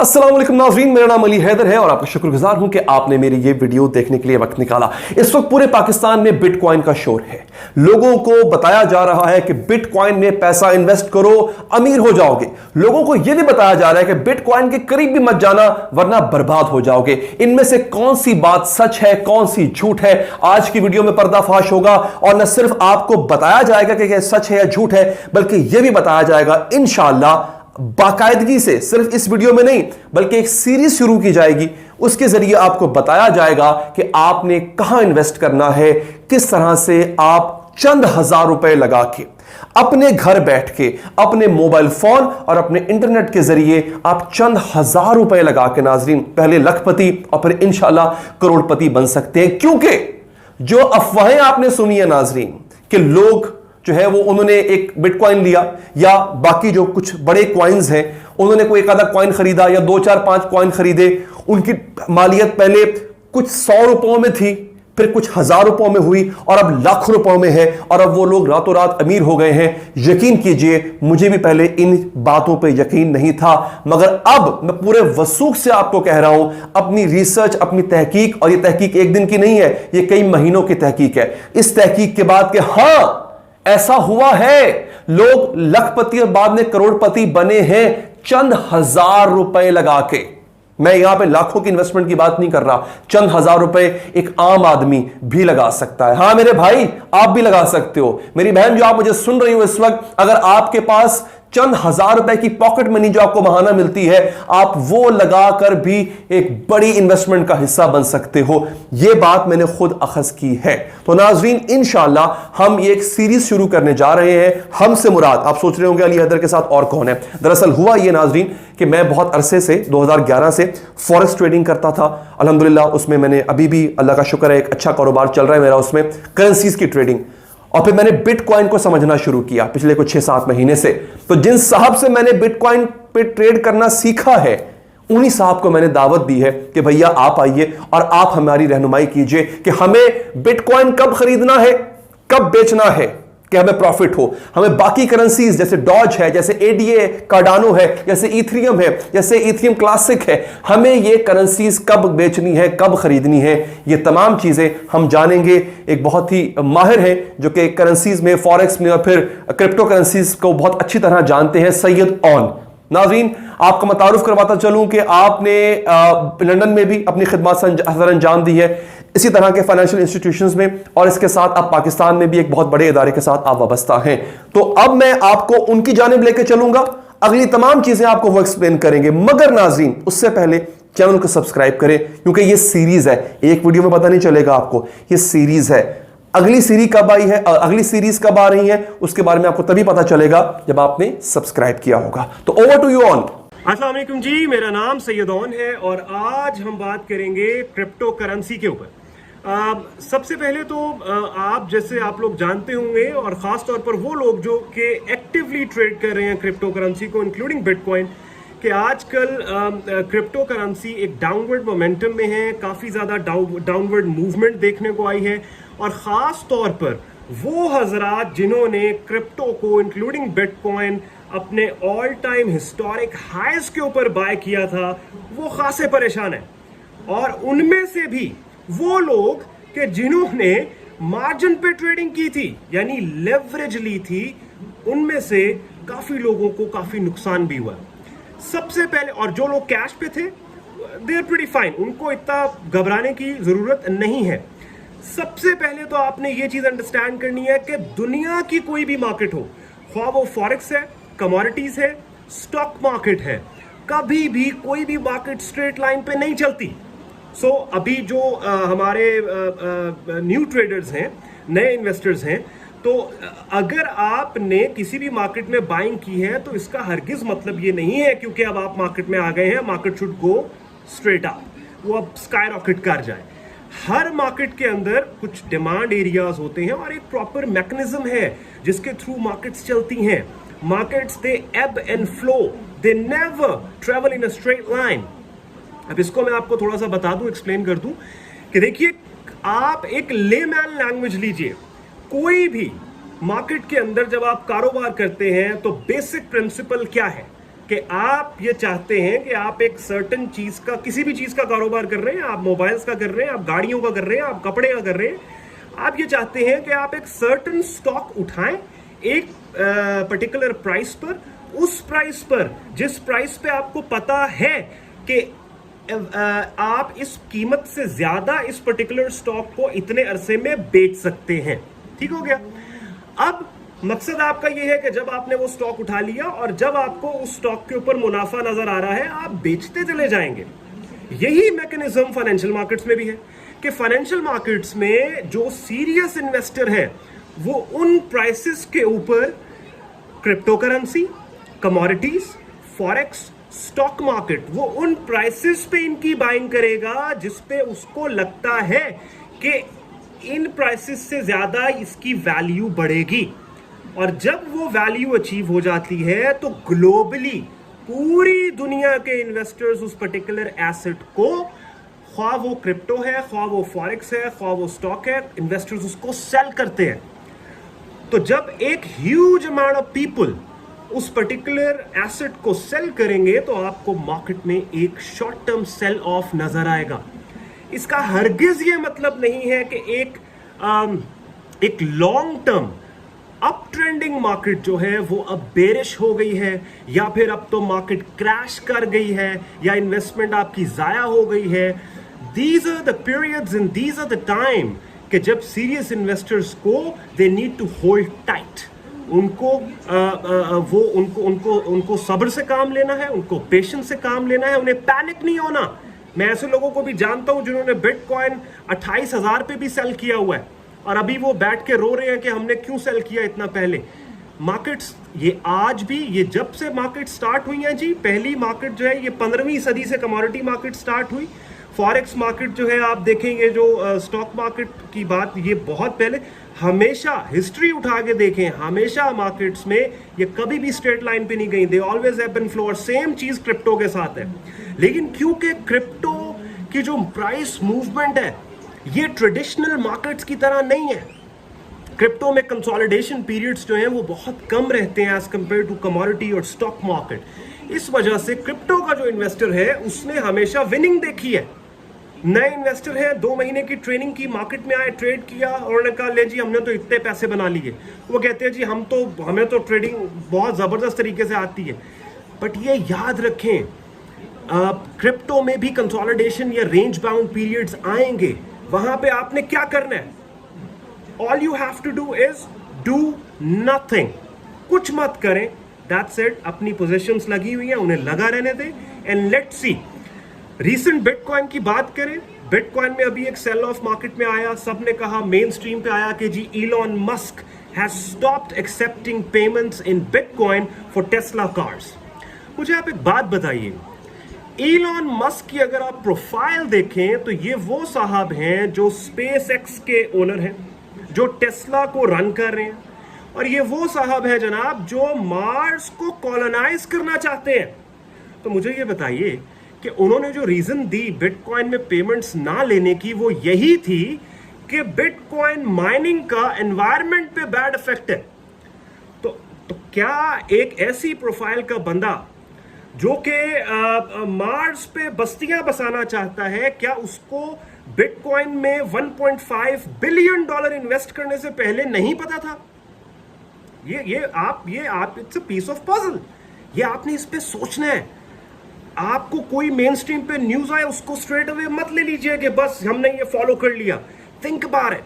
अस्सलाम वालेकुम नाज़रीन, मेरा नाम अली हैदर है और आपका शुक्रगुजार हूं कि आपने मेरी ये वीडियो देखने के लिए वक्त निकाला। इस वक्त पूरे पाकिस्तान में बिटकॉइन का शोर है। लोगों को बताया जा रहा है कि बिटकॉइन में पैसा इन्वेस्ट करो, अमीर हो जाओगे। लोगों को यह भी बताया जा रहा है कि बिटकॉइन के करीब भी मत जाना वरना बर्बाद हो जाओगे। इनमें से कौन सी बात सच है, कौन सी झूठ है, आज की वीडियो में पर्दाफाश होगा। और न सिर्फ आपको बताया जाएगा कि यह सच है या झूठ है, बल्कि यह भी बताया जाएगा इंशाअल्लाह बाकायदगी से, सिर्फ इस वीडियो में नहीं बल्कि एक सीरीज शुरू की जाएगी। उसके जरिए आपको बताया जाएगा कि आपने कहां इन्वेस्ट करना है, किस तरह से आप चंद हजार रुपए लगा के अपने घर बैठ के अपने मोबाइल फोन और अपने इंटरनेट के जरिए आप चंद हजार रुपए लगा के नाजरीन पहले लखपति और फिर इंशाल्लाह करोड़पति बन सकते हैं। क्योंकि जो अफवाहें आपने सुनी है नाजरीन कि लोग जो है वो उन्होंने एक बिटकॉइन लिया या बाकी जो कुछ बड़े कॉइन्स हैं उन्होंने कोई एक आधा कॉइन खरीदा या 2 4 5 कॉइन खरीदे, उनकी मालियत पहले कुछ 100 रुपयों में थी, फिर कुछ 1000 रुपयों में हुई और अब लाखों रुपयों में है और अब वो लोग रातों रात अमीर हो गए हैं। यकीन कीजिए मुझे भी पहले इन बातों पे यकीन नहीं था, मगर अब मैं पूरे वसूख से आपको कह रहा हूं, अपनी रिसर्च, अपनी तहकीक, और ये तहकीक एक दिन की नहीं है, ये कई महीनों की तहकीक है। इस तहकीक के बाद कि हाँ ऐसा हुआ है, लोग लखपति और बाद में करोड़पति बने हैं चंद हजार रुपए लगा के। मैं यहां पे लाखों की इन्वेस्टमेंट की बात नहीं कर रहा, चंद हजार रुपए एक आम आदमी भी लगा सकता है। हां मेरे भाई, आप भी लगा सकते हो। मेरी बहन जो आप मुझे सुन रही हो इस वक्त, अगर आपके पास चंद हजार रुपए की पॉकेट मनी जो आपको महाना मिलती है, आप वो लगाकर भी एक बड़ी इन्वेस्टमेंट का हिस्सा बन सकते हो। यह बात मैंने खुद अखज़ की है। तो नाजरीन इंशाअल्लाह हम ये एक सीरीज शुरू करने जा रहे हैं। हमसे मुराद, आप सोच रहे होंगे अली हैदर के साथ और कौन है। दरअसल हुआ ये नाजरीन कि मैं बहुत अरसे से 2011 से फॉरेक्स ट्रेडिंग करता था। अल्हम्दुलिल्लाह उसमें मैंने अभी भी अल्लाह का शुक्र है एक अच्छा कारोबार चल रहा है मेरा उसमें, करेंसीज की ट्रेडिंग। और फिर मैंने बिटकॉइन को समझना शुरू किया पिछले कुछ 6-7 महीने से। तो जिन साहब से मैंने बिटकॉइन पे ट्रेड करना सीखा है, उन्हीं साहब को मैंने दावत दी है कि भैया आप आइए और आप हमारी रहनुमाई कीजिए कि हमें बिटकॉइन कब खरीदना है, कब बेचना है कि हमें प्रॉफिट हो। हमें बाकी करेंसीज जैसे डॉज है, जैसे एडीए कार्डानो है, जैसे इथेरियम है, जैसे इथेरियम क्लासिक है, हमें ये करेंसीज कब बेचनी है, कब खरीदनी है, ये तमाम चीजें हम जानेंगे। एक बहुत ही माहिर है जो कि करेंसीज में, फॉरेक्स में और फिर क्रिप्टो करेंसीज को बहुत अच्छी तरह जानते हैं, सैयद ओन। नाज़रीन आपको मैं तारुफ करवाता चलूं कि आपने लंदन में भी अपनी खिदमत अंजाम दी है, इसी तरह के फाइनेंशियल इंस्टीट्यूशंस में, और इसके साथ अब पाकिस्तान में भी एक बहुत बड़े इदारे के साथ आप वाबस्ता हैं। तो अब मैं आपको उनकी जानिब लेके चलूंगा, अगली तमाम चीजें आपको वो एक्सप्लेन करेंगे। मगर नाज़रीन उससे पहले चैनल को सब्सक्राइब करें, क्योंकि ये सीरीज है, एक वीडियो में पता नहीं चलेगा आपको, ये सीरीज है। अगली सीरीज कब आई है, अगली सीरीज कब आ रही है, उसके बारे में आपको तभी पता चलेगा जब आपने सब्सक्राइब किया होगा। तो ओवर टू यू ऑन। अस्सलाम वालेकुम जी, मेरा नाम सैयद ओन है और आज हम बात करेंगे क्रिप्टो करेंसी के ऊपर। सबसे पहले तो आप लोग जानते होंगे, और खास तौर पर वो लोग जो कि एक्टिवली ट्रेड कर रहे हैं क्रिप्टो करेंसी को, इंक्लूडिंग बिटकॉइन, कि आजकल क्रिप्टो करेंसी एक डाउनवर्ड मोमेंटम में है, काफ़ी ज़्यादा डाउनवर्ड मूवमेंट देखने को आई है। और ख़ास तौर पर वो हजरात जिन्होंने क्रिप्टो को इंक्लूडिंग बिटकॉइन अपने ऑल टाइम हिस्टोरिक हाइज के ऊपर बाय किया था, वो खासे परेशान है। और उनमें से भी वो लोग कि जिन्होंने मार्जिन पे ट्रेडिंग की थी, यानी लेवरेज ली थी, उनमें से काफ़ी लोगों को काफ़ी नुकसान भी हुआ सबसे पहले। और जो लोग कैश पे थे दे आर प्रीटी फाइन, उनको इतना घबराने की ज़रूरत नहीं है। सबसे पहले तो आपने ये चीज अंडरस्टैंड करनी है कि दुनिया की कोई भी मार्केट हो, ख्वाह वो फॉरेक्स है, कमोडिटीज है, स्टॉक मार्केट है, कभी भी कोई भी मार्केट स्ट्रेट लाइन पे नहीं चलती। सो अभी जो हमारे न्यू ट्रेडर्स हैं, नए इन्वेस्टर्स हैं, तो अगर आपने किसी भी मार्केट में बाइंग की है तो इसका हरगिज मतलब ये नहीं है क्योंकि अब आप मार्केट में आ गए हैं, market should go straight up, वो अब स्काई रॉकेट कर जाए। हर मार्केट के अंदर कुछ डिमांड एरियाज होते हैं और एक प्रॉपर मैकेनिज्म है जिसके थ्रू मार्केट्स चलती हैं। मार्केट्स दे एब and flow, they never travel in a straight line. अब इसको मैं आपको थोड़ा सा बता दूं, एक्सप्लेन कर दूं कि देखिए, आप एक लेमैन लैंग्वेज लीजिए, कोई भी मार्केट के अंदर जब आप कारोबार करते हैं तो बेसिक प्रिंसिपल क्या है? कि आप ये चाहते हैं कि आप एक सर्टेन चीज का, किसी भी चीज का कारोबार कर रहे हैं, आप मोबाइल्स का कर रहे हैं, आप गाड़ियों का कर रहे हैं, आप कपड़े का कर रहे हैं, आप ये चाहते हैं कि आप एक सर्टेन स्टॉक उठाएं एक पर्टिकुलर प्राइस पर, उस प्राइस पर जिस प्राइस पे आपको पता है कि आप इस कीमत से ज्यादा इस पर्टिकुलर स्टॉक को इतने अरसे में बेच सकते हैं। ठीक हो गया। अब मकसद आपका यह है कि जब आपने वो स्टॉक उठा लिया और जब आपको उस स्टॉक के ऊपर मुनाफा नजर आ रहा है, आप बेचते चले जाएंगे। यही मैकेनिज्म फाइनेंशियल मार्केट्स में भी है कि फाइनेंशियल मार्केट्स में जो सीरियस इन्वेस्टर है वो उन प्राइसेस के ऊपर crypto currency, commodities, forex, stock market, वो उन प्राइसेस पे इनकी बाइंग करेगा जिस पे उसको लगता है कि इन प्राइसेस से ज्यादा इसकी वैल्यू बढ़ेगी। और जब वो वैल्यू अचीव हो जाती है तो ग्लोबली पूरी दुनिया के इन्वेस्टर्स उस पर्टिकुलर एसेट को, ख्वाह वो क्रिप्टो है, ख्वाह वो फॉरेक्स है, ख्वाह वो स्टॉक है, इन्वेस्टर्स उसको सेल करते हैं। तो जब एक ह्यूज अमाउंट ऑफ पीपल उस पर्टिकुलर एसेट को सेल करेंगे तो आपको मार्केट में एक शॉर्ट टर्म सेल ऑफ नजर आएगा। इसका हरगिज ये मतलब नहीं है कि एक long term up trending market जो है वो अब बेरिश हो गई है, या फिर अब तो मार्केट क्रैश कर गई है, या इन्वेस्टमेंट आपकी जाया हो गई है। These are the periods and these are the time कि जब सीरियस इन्वेस्टर्स को they need to hold tight. उनको सब्र से काम लेना है, उनको पेशेंस से काम लेना है, उन्हें पैनिक नहीं होना। मैं ऐसे लोगों को भी जानता हूं जिन्होंने बिटकॉइन 28,000 पे भी सेल किया हुआ है और अभी वो बैठ के रो रहे हैं कि हमने क्यों सेल किया इतना पहले। मार्केट्स ये आज भी, ये जब से मार्केट स्टार्ट हुई है जी, पहली मार्केट जो है ये 15वीं सदी से कमोडिटी मार्केट स्टार्ट हुई। फॉरेक्स मार्केट जो है आप देखेंगे, जो स्टॉक मार्केट की बात, ये बहुत पहले, हमेशा हिस्ट्री उठा के देखें, हमेशा मार्केट्स में ये कभी भी स्ट्रेट लाइन पे नहीं गई, they always have been flow. और सेम चीज क्रिप्टो के साथ है। लेकिन क्योंकि क्रिप्टो की जो प्राइस मूवमेंट है ये ट्रेडिशनल मार्केट्स की तरह नहीं है, क्रिप्टो में कंसोलिडेशन पीरियड्स जो हैं वो बहुत कम रहते हैं एज कंपेयर टू कमोडिटी और स्टॉक मार्केट। इस वजह से क्रिप्टो का जो इन्वेस्टर है उसने हमेशा विनिंग देखी है। नए इन्वेस्टर है, 2 महीने की ट्रेनिंग की, मार्केट में आए, ट्रेड किया और उन्होंने कहा ले जी हमने तो इतने पैसे बना लिए। वो कहते हैं जी हमें तो ट्रेडिंग बहुत जबरदस्त तरीके से आती है। बट ये याद रखें, क्रिप्टो में भी कंसोलिडेशन या रेंज बाउंड पीरियड्स आएंगे। वहां पे आपने क्या करना है? All you have to do is do nothing, कुछ मत करें, दैट्स इट। अपनी पोजीशंस लगी हुई हैं, उन्हें लगा रहने दें and let's see. Recent bitcoin की बात करें, बिटकॉइन में अभी एक सेल ऑफ मार्केट में आया, सबने कहा, मेन स्ट्रीम पे आया कि जी Elon Musk has stopped accepting payments in bitcoin for Tesla cars. मुझे आप एक बात बताइए, इलॉन मस्क की अगर आप प्रोफाइल देखें तो ये वो साहब हैं जो स्पेस एक्स के ओनर हैं, जो टेस्ला को रन कर रहे हैं, और ये वो साहब हैं जनाब जो मार्स को कॉलोनाइज करना चाहते हैं। तो मुझे ये बताइए कि उन्होंने जो रीजन दी बिटकॉइन में पेमेंट्स ना लेने की, वो यही थी कि बिटकॉइन माइनिंग का एनवायरनमेंट पे बैड इफेक्ट है। तो क्या एक ऐसी प्रोफाइल का बंदा जो कि मार्स पे बस्तियां बसाना चाहता है, क्या उसको बिटकॉइन में $1.5 बिलियन इन्वेस्ट करने से पहले नहीं पता था? ये आप it's a piece of puzzle. ये आपने इस पे सोचना है। आपको कोई मेन स्ट्रीम पे न्यूज आए उसको स्ट्रेट अवे मत ले लीजिए कि बस हमने ये फॉलो कर लिया। थिंक अबाउट इट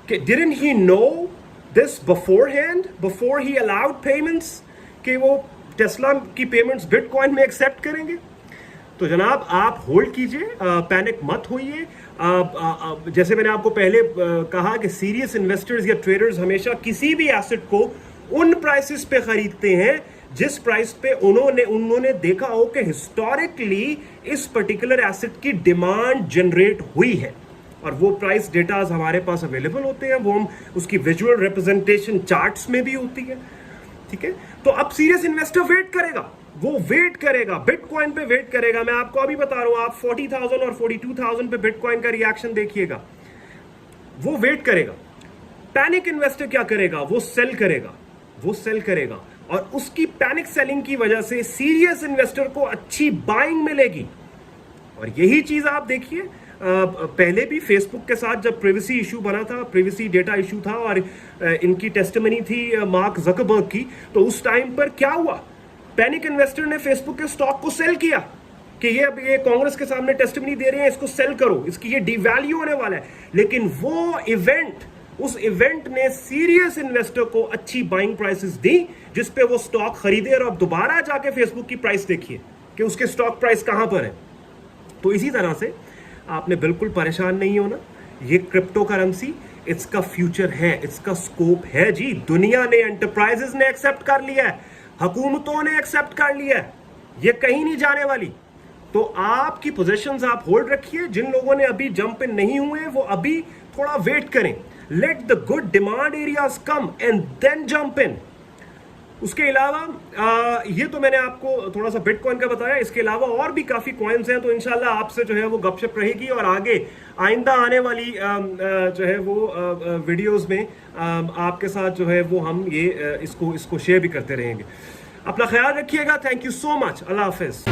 कि didn't he know this beforehand, before he allowed payments, कि वो टेस्ला की पेमेंट्स बिटकॉइन में एक्सेप्ट करेंगे? तो जनाब आप होल्ड कीजिए, पैनिक मत होइए। जैसे मैंने आपको पहले कहा कि सीरियस इन्वेस्टर्स या ट्रेडर्स हमेशा किसी भी एसेट को उन प्राइसेस पे खरीदते हैं जिस प्राइस पे उन्होंने देखा हो कि हिस्टोरिकली इस पर्टिकुलर एसेट की डिमांड जनरेट हुई है, और वो प्राइस डेटाज हमारे पास अवेलेबल होते हैं, वो हम उसकी विजुअल रिप्रेजेंटेशन चार्ट्स में भी होती है। ठीक है, तो अब सीरियस इन्वेस्टर वेट करेगा, वो वेट करेगा, बिटकॉइन पे वेट करेगा। मैं आपको अभी बता रहा हूं, आप 40,000 और 42,000 पे बिटकॉइन का रिएक्शन देखिएगा, वो वेट करेगा। पैनिक इन्वेस्टर क्या करेगा? वो सेल करेगा, और उसकी पैनिक सेलिंग की वजह से सीरियस इन्वेस्टर को अच्छी बाइंग मिलेगी। और यही चीज आप देखिए, पहले भी फेसबुक के साथ जब प्रिवेसी इशू बना था, प्रिवेसी डेटा इशू था और इनकी टेस्टिमनी थी मार्क जकरबर्ग की, तो उस टाइम पर क्या हुआ, पैनिक इन्वेस्टर ने फेसबुक के स्टॉक को सेल किया कि ये कांग्रेस के सामने टेस्टिमनी दे रहे हैं, इसको सेल करो, इसकी ये डिवैल्यू होने वाला है। लेकिन उस इवेंट ने सीरियस इन्वेस्टर को अच्छी बाइंग प्राइसेस दी, जिस पे वो स्टॉक खरीदे। और अब दोबारा जाके फेसबुक की प्राइस देखिए कि उसके स्टॉक प्राइस कहां पर है। तो इसी तरह से आपने बिल्कुल परेशान नहीं होना, ये क्रिप्टो करेंसी इसका फ्यूचर है, इसका स्कोप है जी। दुनिया ने, एंटरप्राइजेस ने एक्सेप्ट कर लिया है, हुकूमतों ने एक्सेप्ट कर लिया है, ये कहीं नहीं जाने वाली। तो आपकी पोजीशंस आप होल्ड रखिए। जिन लोगों ने अभी जंप इन नहीं हुए वो अभी थोड़ा वेट करें। Let the good demand areas come and then jump in. उसके अलावा ये तो मैंने आपको थोड़ा सा बिटकॉइन का बताया, इसके अलावा और भी काफी कॉइन्स हैं। तो इंशाल्लाह आपसे जो है वो गपशप रहेगी और आगे आइंदा आने वाली जो है वो वीडियोस में आपके साथ जो है वो हम ये इसको शेयर भी करते रहेंगे। अपना ख्याल रखिएगा। Thank you so much. Allah Hafiz.